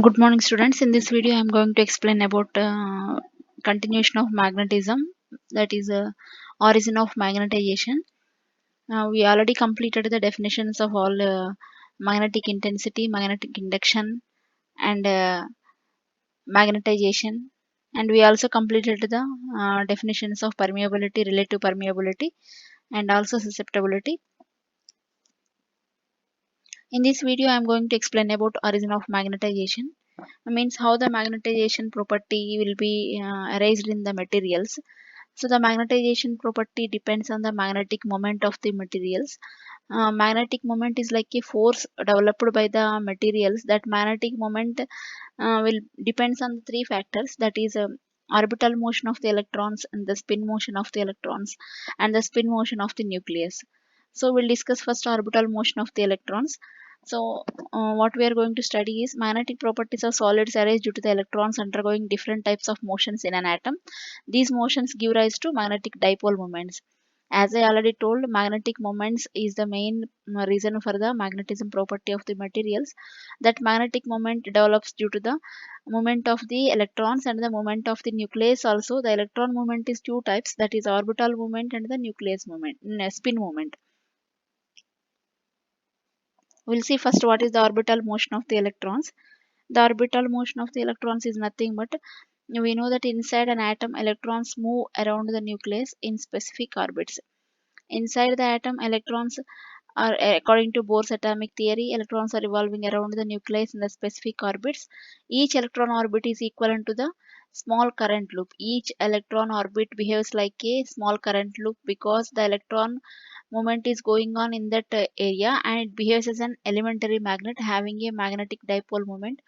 Good morning, students. In this video, I am going to explain about continuation of magnetism, that is, origin of magnetization. We already completed the definitions of all magnetic intensity, magnetic induction, and magnetization, and we also completed the definitions of permeability, relative permeability, and also susceptibility. In this video, I am going to explain about origin of magnetization. Means how the magnetization property will be erased in the materials. So the magnetization property depends on the magnetic moment of the materials. Magnetic moment is like a force developed by the materials. That magnetic moment will depends on three factors, that is orbital motion of the electrons and the spin motion of the electrons and the spin motion of the nucleus. So we'll discuss first orbital motion of the electrons. So what we are going to study is magnetic properties of solids arise due to the electrons undergoing different types of motions in an atom. These motions give rise to magnetic dipole moments. As I already told, magnetic moments is the main reason for the magnetism property of the materials. That magnetic moment develops due to the movement of the electrons and the movement of the nucleus. Also, the electron movement is two types, that is orbital movement and the nucleus movement, spin movement. We'll see first what is the orbital motion of the electrons. The orbital motion of the electrons is nothing but, we know that inside an atom electrons move around the nucleus in specific orbits. Inside the atom electrons are, according to Bohr's atomic theory, electrons are revolving around the nucleus in the specific orbits. Each electron orbit is equivalent to the small current loop. Each electron orbit behaves like a small current loop because the electron movement is going on in that area, and it behaves as an elementary magnet having a magnetic dipole moment.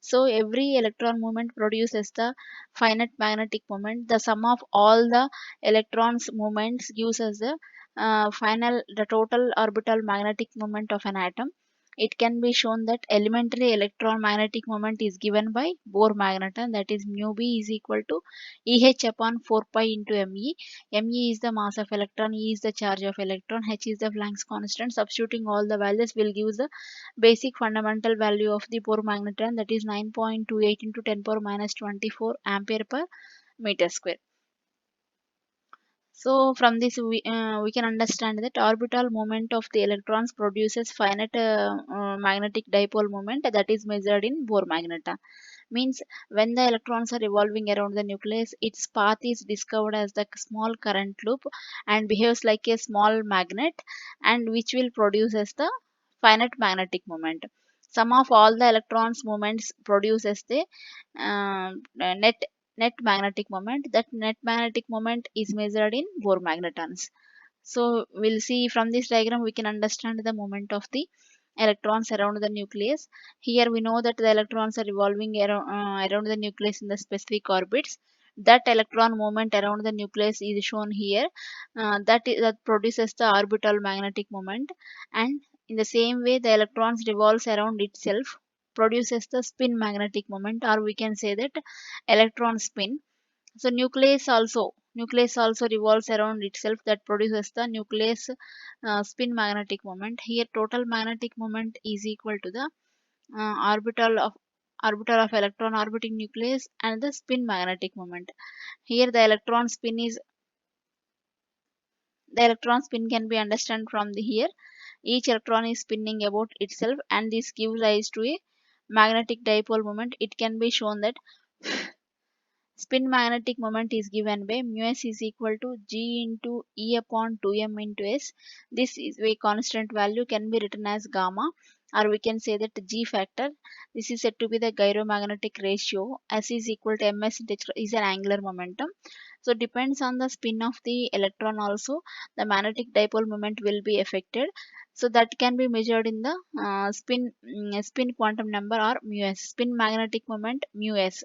So every electron movement produces the finite magnetic moment. The sum of all the electrons movements gives us the total orbital magnetic moment of an atom. It can be shown that elementary electron magnetic moment is given by Bohr magneton, that is mu b is equal to Eh upon 4 pi into Me. Me is the mass of electron, E is the charge of electron, H is the Planck's constant. Substituting all the values will give the basic fundamental value of the Bohr magneton, that is 9.28 into 10 power minus 24 ampere per meter square. So from this we can understand that orbital moment of the electrons produces finite magnetic dipole moment that is measured in Bohr magneta. Means when the electrons are revolving around the nucleus, its path is discovered as the small current loop and behaves like a small magnet, and which will produce as the finite magnetic moment. Sum of all the electrons movements produces the net magnetic moment. That net magnetic moment is measured in Bohr magnetons. So we'll see from this diagram we can understand the moment of the electrons around the nucleus. Here we know that the electrons are revolving around the nucleus in the specific orbits. That electron movement around the nucleus is shown here. That produces the orbital magnetic moment, and in the same way the electrons revolves around itself produces the spin magnetic moment, or we can say that electron spin. So nucleus also revolves around itself, that produces the nucleus spin magnetic moment. Here total magnetic moment is equal to the uh, orbital of orbital of electron orbiting nucleus and the spin magnetic moment. Here the electron spin can be understood from the here. Each electron is spinning about itself, and this gives rise to a magnetic dipole moment. It can be shown that spin magnetic moment is given by mu s is equal to G into E upon 2m into S. This is a constant value, can be written as gamma, or we can say that G factor. This is said to be the gyromagnetic ratio. S is equal to ms into is an angular momentum. So depends on the spin of the electron also, the magnetic dipole moment will be affected. So that can be measured in the spin quantum number, or mu s, spin magnetic moment mu s.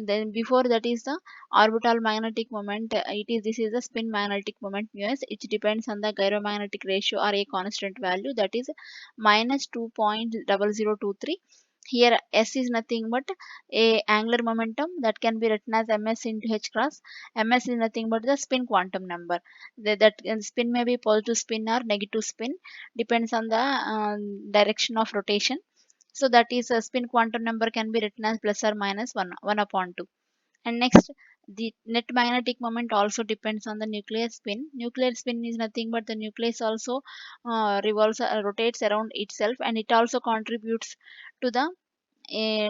Then before that is the orbital magnetic moment. This is the spin magnetic moment mu s. It depends on the gyromagnetic ratio, or a constant value, that is minus 2.0023. Here s is nothing but a angular momentum, that can be written as ms into h cross. Ms is nothing but the spin quantum number. That spin may be positive spin or negative spin, depends on the direction of rotation. So that is a spin quantum number can be written as plus or minus 1 upon 2. And next, the net magnetic moment also depends on the nuclear spin. Nuclear spin is nothing but the nucleus also revolves, rotates around itself, and it also contributes to the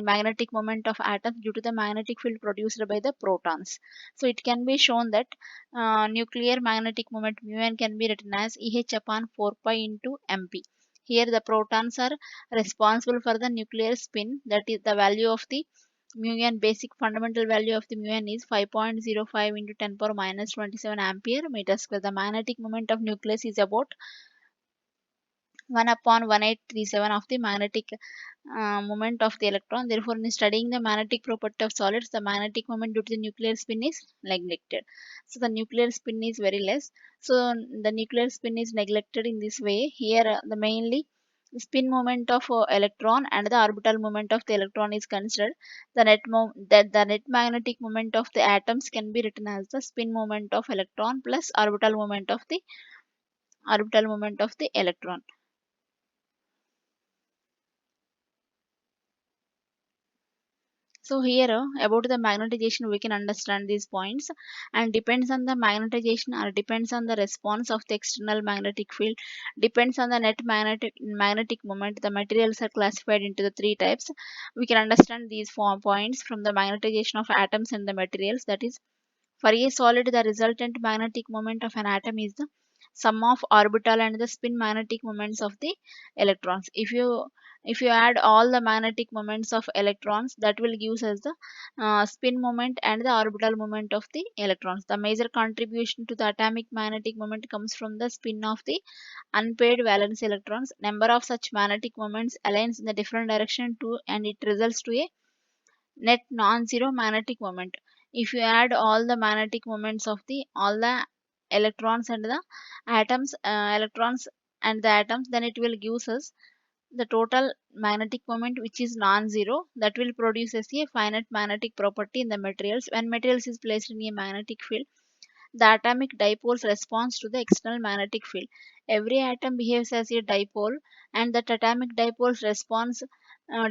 magnetic moment of atoms due to the magnetic field produced by the protons. So it can be shown that nuclear magnetic moment mu(n) can be written as Eh upon 4 pi into mp. Here the protons are responsible for the nuclear spin, that is the value of the mu(n), basic fundamental value of the mu(n) is 5.05 into 10 power minus 27 ampere meter square. The magnetic moment of nucleus is about 1 upon 1837 of the magnetic moment of the electron. Therefore, in studying the magnetic property of solids, the magnetic moment due to the nuclear spin is neglected. So the nuclear spin is very less. So the nuclear spin is neglected in this way. Here, the mainly spin moment of electron and the orbital moment of the electron is considered. The net magnetic moment of the atoms can be written as the spin moment of electron plus orbital moment of the electron. So here about the magnetization we can understand these points, and depends on the magnetization or depends on the response of the external magnetic field, depends on the net magnetic moment. The materials are classified into the three types. We can understand these four points from the magnetization of atoms and the materials. That is, for a solid, the resultant magnetic moment of an atom is the sum of orbital and the spin magnetic moments of the electrons. If you add all the magnetic moments of electrons, that will give us the spin moment and the orbital moment of the electrons. The major contribution to the atomic magnetic moment comes from the spin of the unpaired valence electrons. Number of such magnetic moments aligns in the different direction too, and it results to a net non-zero magnetic moment. If you add all the magnetic moments of the all the electrons and the electrons and the atoms, then it will give us the total magnetic moment which is non-zero. That will produce as a finite magnetic property in the materials. When materials is placed in a magnetic field, the atomic dipoles responds to the external magnetic field. Every atom behaves as a dipole, and that atomic dipole's response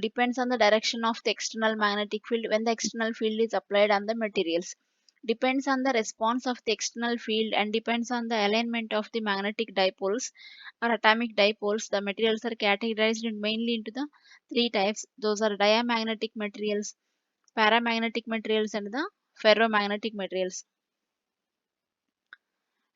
depends on the direction of the external magnetic field when the external field is applied on the materials. Depends on the response of the external field and depends on the alignment of the magnetic dipoles or atomic dipoles. The materials are categorized mainly into the three types. Those are diamagnetic materials, paramagnetic materials, and the ferromagnetic materials.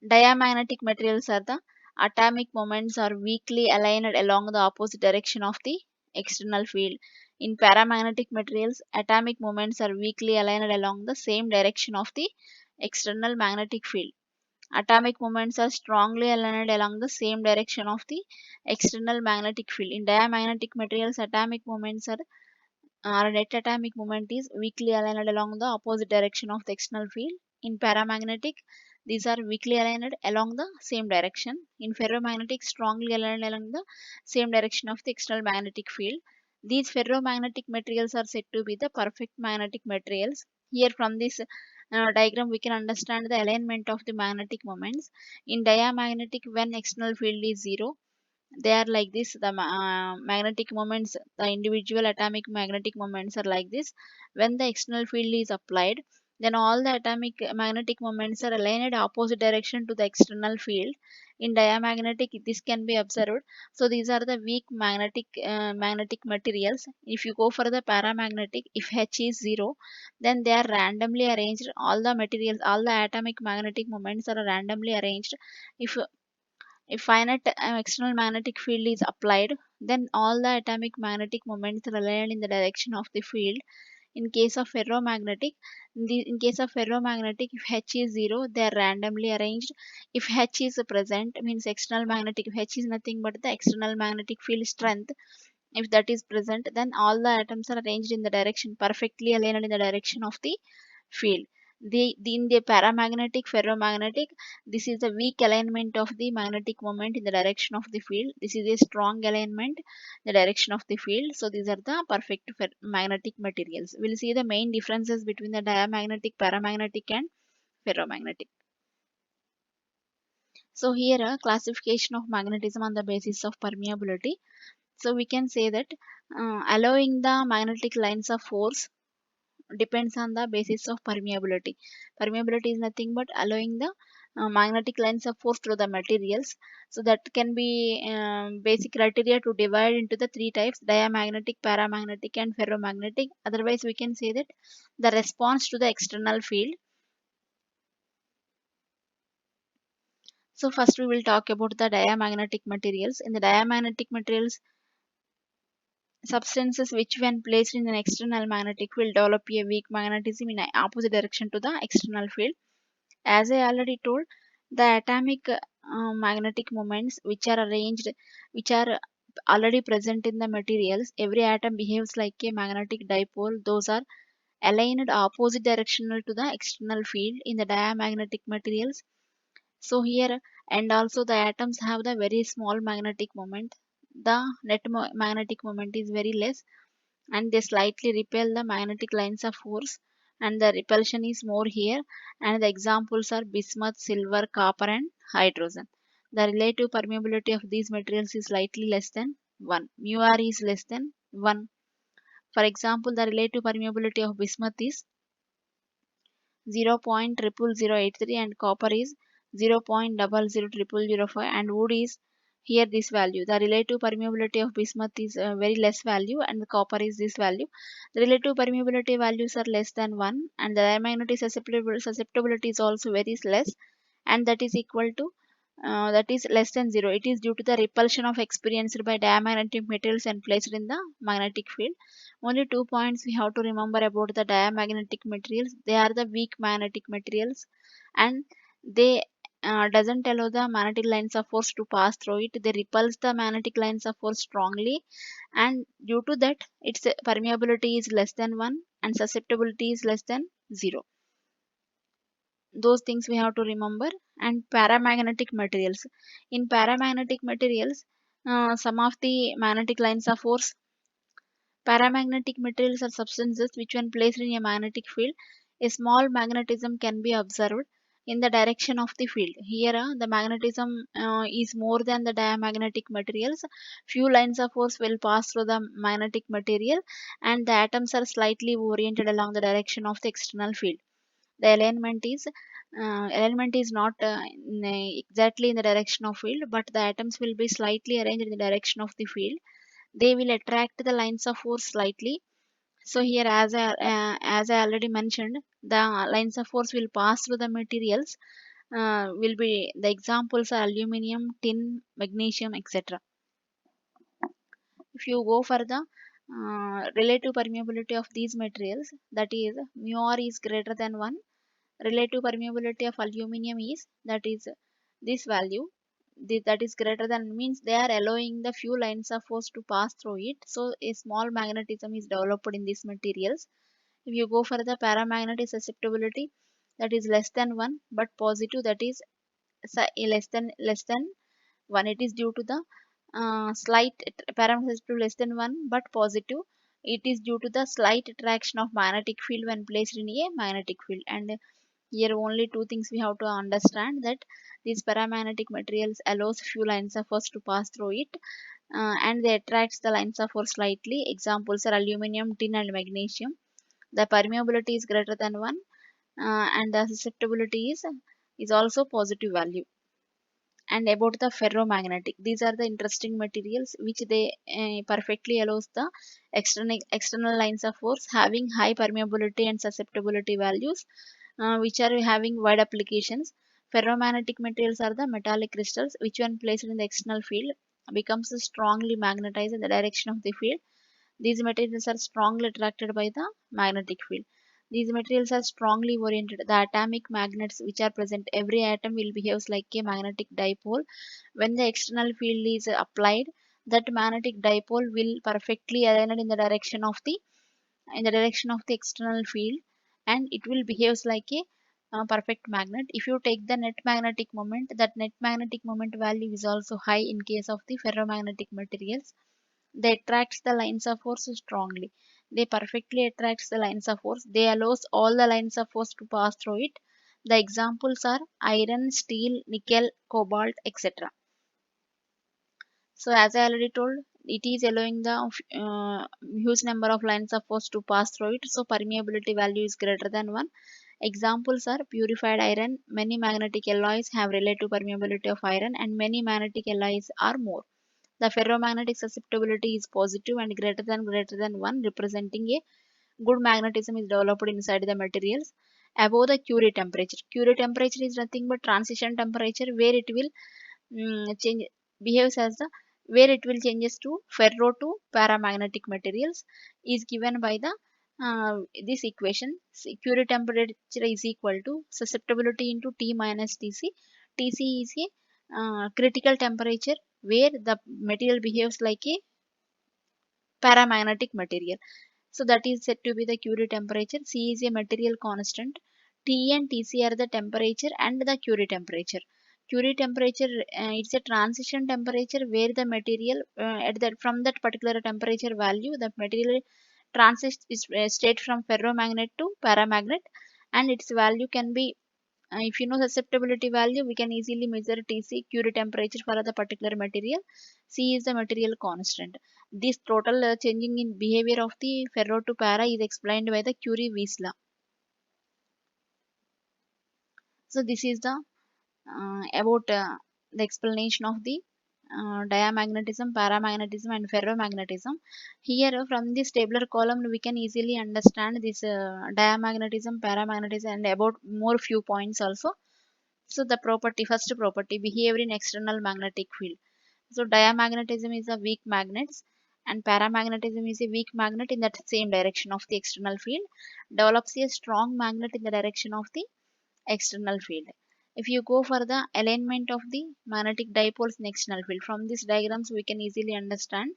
Diamagnetic materials are the atomic moments are weakly aligned along the opposite direction of the external field. In paramagnetic materials, atomic moments are weakly aligned along the same direction of the external magnetic field. Atomic moments are strongly aligned along the same direction of the external magnetic field. In diamagnetic materials, atomic moments are our net atomic moment is weakly aligned along the opposite direction of the external field. In paramagnetic, these are weakly aligned along the same direction. In ferromagnetic, strongly aligned along the same direction of the external magnetic field. These ferromagnetic materials are said to be the perfect magnetic materials. Here from this diagram we can understand the alignment of the magnetic moments. In diamagnetic, when external field is zero, they are like this. The magnetic moments, the individual atomic magnetic moments are like this. When the external field is applied, then all the atomic magnetic moments are aligned opposite direction to the external field. In diamagnetic, this can be observed. So these are the weak magnetic materials. If you go for the paramagnetic, if H is zero, then they are randomly arranged. All the materials, all the atomic magnetic moments are randomly arranged. If finite external magnetic field is applied, then all the atomic magnetic moments are aligned in the direction of the field. In case of ferromagnetic, in case of ferromagnetic, if H is zero, they are randomly arranged. If H is present, means external magnetic. If H is nothing but the external magnetic field strength, if that is present, then all the atoms are arranged in the direction perfectly aligned in the direction of the field. In the paramagnetic ferromagnetic, this is the weak alignment of the magnetic moment in the direction of the field. This is a strong alignment in the direction of the field. So these are the perfect magnetic materials. We'll see the main differences between the diamagnetic, paramagnetic, and ferromagnetic. So here a classification of magnetism on the basis of permeability. So we can say that allowing the magnetic lines of force depends on the basis of permeability. Permeability is nothing but allowing the magnetic lines of force through the materials. So that can be basic criteria to divide into the three types: diamagnetic, paramagnetic, and ferromagnetic. Otherwise, we can say that the response to the external field. So first we will talk about the diamagnetic materials. In the diamagnetic materials, substances which when placed in an external magnetic field develop a weak magnetism in a opposite direction to the external field. As I already told, the atomic magnetic moments which are already present in the materials, every atom behaves like a magnetic dipole. Those are aligned opposite directional to the external field in the diamagnetic materials. So here, and also the atoms have the very small magnetic moment. The magnetic moment is very less, and they slightly repel the magnetic lines of force, and the repulsion is more here. And the examples are bismuth, silver, copper, and hydrogen. The relative permeability of these materials is slightly less than 1. Mu r is less than 1. For example, the relative permeability of bismuth is 0.00083, and copper is 0.00005, and wood is here this value. The relative permeability of bismuth is very less value, and the copper is this value. The relative permeability values are less than 1, and the diamagnetic susceptibility is also very less, and that is equal to that is less than 0. It is due to the repulsion of experienced by diamagnetic materials and placed in the magnetic field. Only 2 points we have to remember about the diamagnetic materials. They are the weak magnetic materials, and they doesn't allow the magnetic lines of force to pass through it. They repulse the magnetic lines of force strongly, and due to that its permeability is less than 1 and susceptibility is less than 0. Those things we have to remember. And paramagnetic materials. In paramagnetic materials, some of the magnetic lines of force. Paramagnetic materials are substances which, when placed in a magnetic field, a small magnetism can be observed in the direction of the field. Here, the magnetism is more than the diamagnetic materials. Few lines of force will pass through the magnetic material, and the atoms are slightly oriented along the direction of the external field. The alignment is not exactly in the direction of field, but the atoms will be slightly arranged in the direction of the field. They will attract the lines of force slightly. So here, as I already mentioned, the lines of force will pass through the materials. Will be the examples are aluminum, tin, magnesium, etc. If you go for the relative permeability of these materials, that is mu r is greater than 1. Relative permeability of aluminum is, that is this value, that is greater than, means they are allowing the few lines of force to pass through it, so a small magnetism is developed in these materials. If you go for the paramagnetic susceptibility, that is less than 1 but positive, that is less than 1. It is due to the slight parameter to less than 1 but positive. It is due to the slight attraction of magnetic field when placed in a magnetic field. And here only two things we have to understand, that these paramagnetic materials allows few lines of force to pass through it, and they attracts the lines of force slightly. Examples are aluminum, tin, and magnesium. The permeability is greater than 1, and the susceptibility is also positive value. And about the ferromagnetic, these are the interesting materials which they perfectly allows the external lines of force, having high permeability and susceptibility values, which are having wide applications. Ferromagnetic materials are the metallic crystals which, when placed in the external field, becomes strongly magnetized in the direction of the field. These materials are strongly attracted by the magnetic field. These materials are strongly oriented. The atomic magnets which are present, every atom will behave like a magnetic dipole. When the external field is applied, that magnetic dipole will perfectly align in the direction of the external field, and it will behaves like a perfect magnet. If you take the net magnetic moment, that net magnetic moment value is also high in case of the ferromagnetic materials. They attracts the lines of force strongly. They perfectly attracts the lines of force. They allows all the lines of force to pass through it. The examples are iron, steel, nickel, cobalt, etc. So as I already told, it is allowing the huge number of lines of force to pass through it, so permeability value is greater than 1. Examples are purified iron. Many magnetic alloys have relative permeability of iron, and many magnetic alloys are more. The ferromagnetic susceptibility is positive and greater than 1, representing a good magnetism is developed inside the materials. Above the Curie temperature. Curie temperature is nothing but transition temperature where it will change behaves as the where it will changes to ferro to paramagnetic materials is given by the this equation. Curie temperature is equal to susceptibility into T minus Tc. Tc is a critical temperature where the material behaves like a paramagnetic material. So that is said to be the Curie temperature. C is a material constant. T and Tc are the temperature and the Curie temperature. Curie temperature, it's a transition temperature where the material at that from that particular temperature value, the material transits is state from ferromagnet to paramagnet, and its value can be if you know susceptibility value, we can easily measure Tc Curie temperature for the particular material. C is the material constant. This total changing in behavior of the ferro to para is explained by the Curie-Weiss law. So this is the about the explanation of the diamagnetism, paramagnetism, and ferromagnetism. Here, from this tabular column, we can easily understand this diamagnetism, paramagnetism, and about more few points also. So the property, first property, behavior in external magnetic field. So diamagnetism is a weak magnets and paramagnetism is a weak magnet in that same direction of the external field, develops a strong magnet in the direction of the external field. If you go for the alignment of the magnetic dipoles in external field, from these diagrams we can easily understand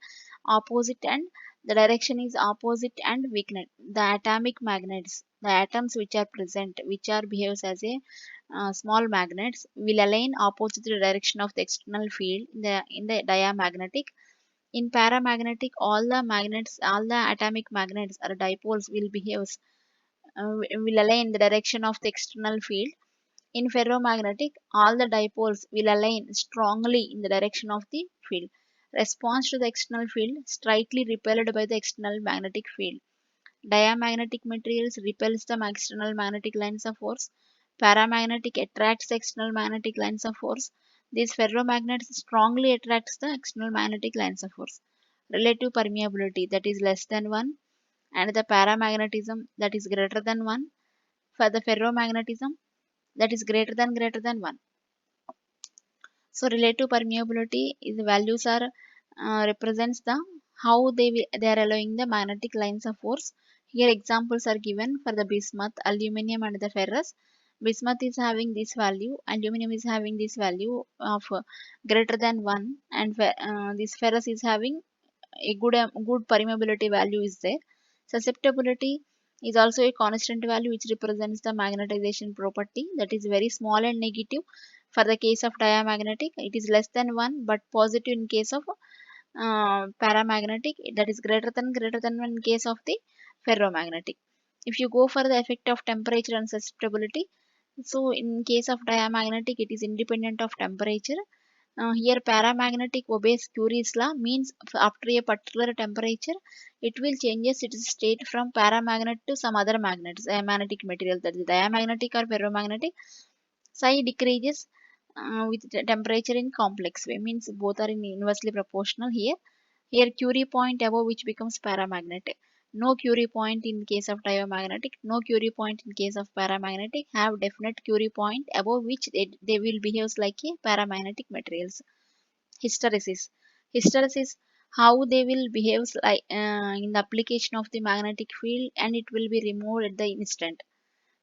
opposite and the direction is opposite and weakness. The atomic magnets, the atoms which are present, which are behaves as a small magnets, will align opposite the direction of the external field in the diamagnetic. In paramagnetic, all the magnets, all the atomic magnets or dipoles will behave will align in the direction of the external field. In ferromagnetic, all the dipoles will align strongly in the direction of the field. Response to the external field strictly repelled by the external magnetic field. Diamagnetic materials repels the external magnetic lines of force. Paramagnetic attracts the external magnetic lines of force. These ferromagnets strongly attracts the external magnetic lines of force. Relative permeability that is less than 1 and the paramagnetism that is greater than 1. For the ferromagnetism that is greater than 1. So relative permeability is the values are represents the how they are allowing the magnetic lines of force. Here examples are given for the bismuth, aluminum, and the ferrous. Bismuth is having this value, aluminum is having this value of greater than 1, and this ferrous is having a good permeability value is there. Susceptibility is also a constant value which represents the magnetization property that is very small and negative. For the case of diamagnetic, it is less than 1 but positive in case of paramagnetic, that is greater than 1 in case of the ferromagnetic. If you go for the effect of temperature and susceptibility, so in case of diamagnetic, it is independent of temperature. Here paramagnetic obeys Curie's law means after a particular temperature it will changes its state from paramagnet to some other magnets, magnetic material that is diamagnetic or ferromagnetic. Psi decreases with the temperature in complex way means both are in inversely proportional here. Here Curie point above which becomes paramagnetic. No Curie point in case of diamagnetic, no Curie point in case of paramagnetic, have definite Curie point above which they will behave like a paramagnetic materials. Hysteresis. Hysteresis, how they will behave like in the application of the magnetic field and it will be removed at the instant.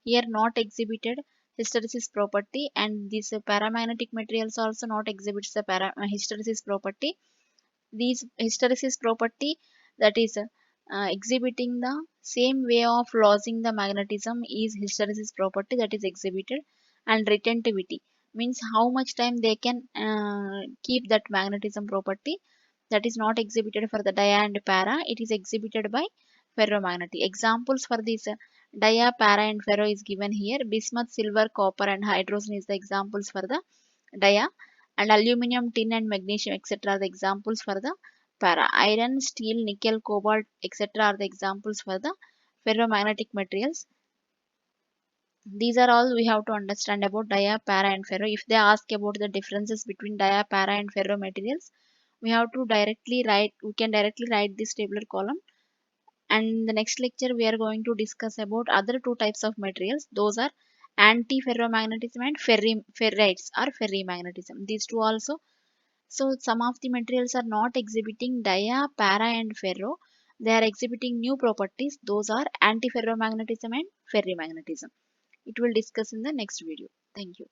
Here not exhibited hysteresis property and these paramagnetic materials also not exhibits the hysteresis property. These hysteresis property that is exhibiting the same way of losing the magnetism is hysteresis property that is exhibited, and retentivity means how much time they can keep that magnetism property that is not exhibited for the dia and para, it is exhibited by ferromagnetic. Examples for this dia, para and ferro is given here. Bismuth, silver, copper and hydrogen is the examples for the dia, and aluminum, tin and magnesium etc. are the examples for the para. Iron, steel, nickel, cobalt, etc. are the examples for the ferromagnetic materials. These are all we have to understand about dia, para and ferro. If they ask about the differences between dia, para and ferro materials, we have to we can directly write this tabular column. And in the next lecture we are going to discuss about other two types of materials. Those are anti-ferromagnetism and ferrites or ferrimagnetism. These two also. So some of the materials are not exhibiting dia, para and ferro. They are exhibiting new properties. Those are anti-ferromagnetism and ferrimagnetism. It will discuss in the next video. Thank you.